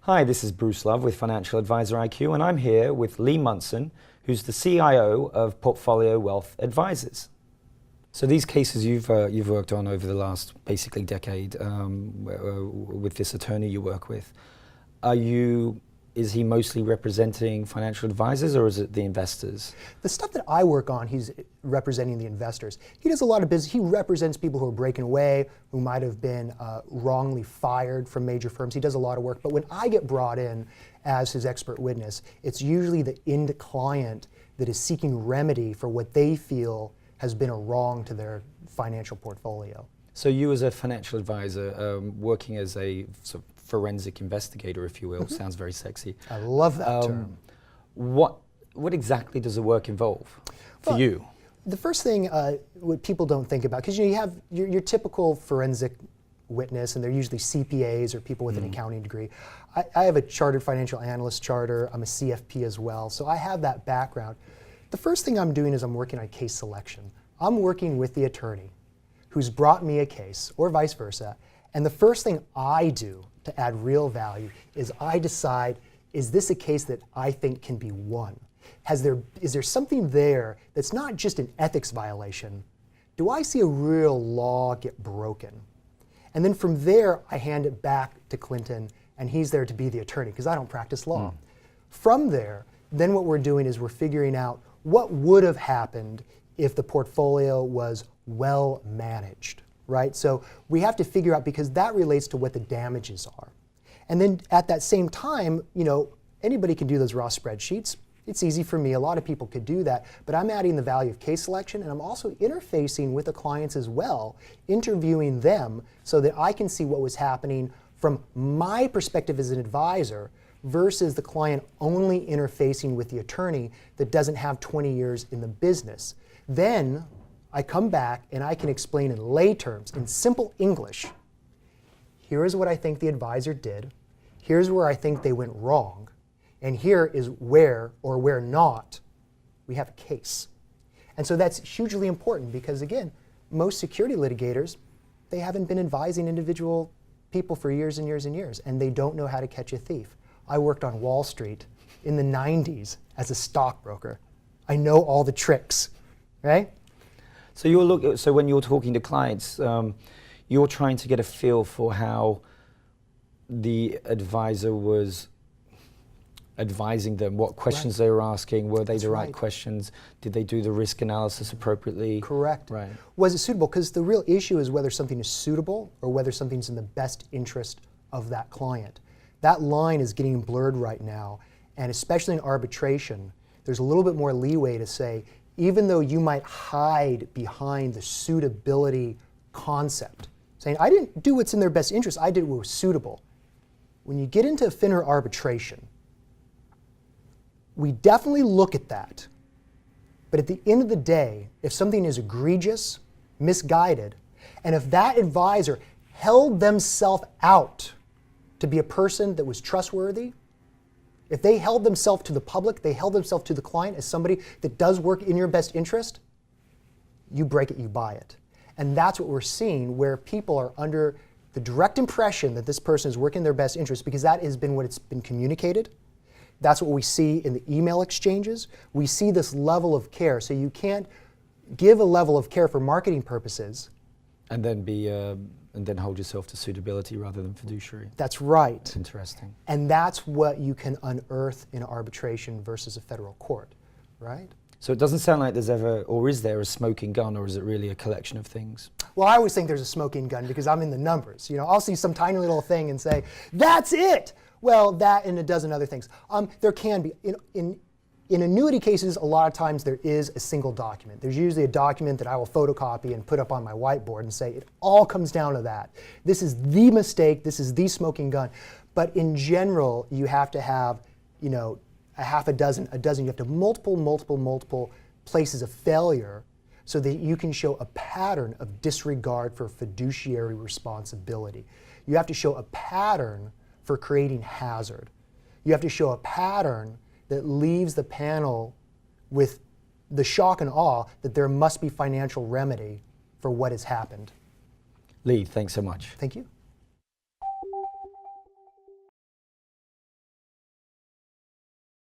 Hi, this is Bruce Love with Financial Advisor IQ, and I'm here with Lee Munson, who's the CIO of Portfolio Wealth Advisors. So these cases you've worked on over the last basically decade with this attorney you work with, is he mostly representing financial advisors or is it the investors? The stuff that I work on, he's representing the investors. He does a lot of business. He represents people who are breaking away, who might have been wrongly fired from major firms. He does a lot of work. But when I get brought in as his expert witness, it's usually the end client that is seeking remedy for what they feel has been a wrong to their financial portfolio. So you as a financial advisor, working as a sort of forensic investigator, if you will, sounds very sexy. I love that term. What exactly does the work involve for you? The first thing what people don't think about, because you have your typical forensic witness, and they're usually CPAs or people with an accounting degree. I have a chartered financial analyst charter. I'm a CFP as well, so I have that background. The first thing I'm doing is I'm working on case selection. I'm working with the attorney who's brought me a case, or vice versa, and the first thing I do to add real value is I decide, is this a case that I think can be won? Is there something there that's not just an ethics violation? Do I see a real law get broken? And then from there, I hand it back to Clinton, and he's there to be the attorney, because I don't practice law. From there, then what we're doing is we're figuring out what would have happened if the portfolio was well managed. Right? So we have to figure out, because that relates to what the damages are. And then at that same time, anybody can do those raw spreadsheets. It's easy for me. A lot of people could do that. But I'm adding the value of case selection, and I'm also interfacing with the clients as well, interviewing them so that I can see what was happening from my perspective as an advisor versus the client only interfacing with the attorney that doesn't have 20 years in the business. Then I come back and I can explain in lay terms, in simple English, here is what I think the advisor did, here's where I think they went wrong, and here is where or where not we have a case. And so that's hugely important because, again, most security litigators, they haven't been advising individual people for years and years and years, and they don't know how to catch a thief. I worked on Wall Street in the 90s as a stockbroker. I know all the tricks, right? So when you're talking to clients, you're trying to get a feel for how the advisor was advising them, what questions they were asking, were they the right questions, did they do the risk analysis appropriately? Correct. Right. Was it suitable? Because the real issue is whether something is suitable or whether something's in the best interest of that client. That line is getting blurred right now, and especially in arbitration, there's a little bit more leeway to say, even though you might hide behind the suitability concept, saying, I didn't do what's in their best interest, I did what was suitable. When you get into FINRA arbitration, we definitely look at that. But at the end of the day, if something is egregious, misguided, and if that advisor held themselves out to be a person that was trustworthy, if they held themselves to the public, they held themselves to the client as somebody that does work in your best interest, you break it, you buy it. And that's what we're seeing, where people are under the direct impression that this person is working in their best interest because that has been what it's been communicated. That's what we see in the email exchanges. We see this level of care. So you can't give a level of care for marketing purposes and then hold yourself to suitability rather than fiduciary. That's right. That's interesting. And that's what you can unearth in arbitration versus a federal court, right? So it doesn't sound like there's ever, or is there a smoking gun, or is it really a collection of things? Well, I always think there's a smoking gun because I'm in the numbers. I'll see some tiny little thing and say, that's it! Well, that and a dozen other things. There can be, in annuity cases, a lot of times there is a single document. There's usually a document that I will photocopy and put up on my whiteboard and say, it all comes down to that. This is the mistake, this is the smoking gun. But in general, you have to have, a half a dozen, you have to have multiple places of failure so that you can show a pattern of disregard for fiduciary responsibility. You have to show a pattern for creating hazard. You have to show a pattern that leaves the panel with the shock and awe that there must be financial remedy for what has happened. Lee, thanks so much. Thank you.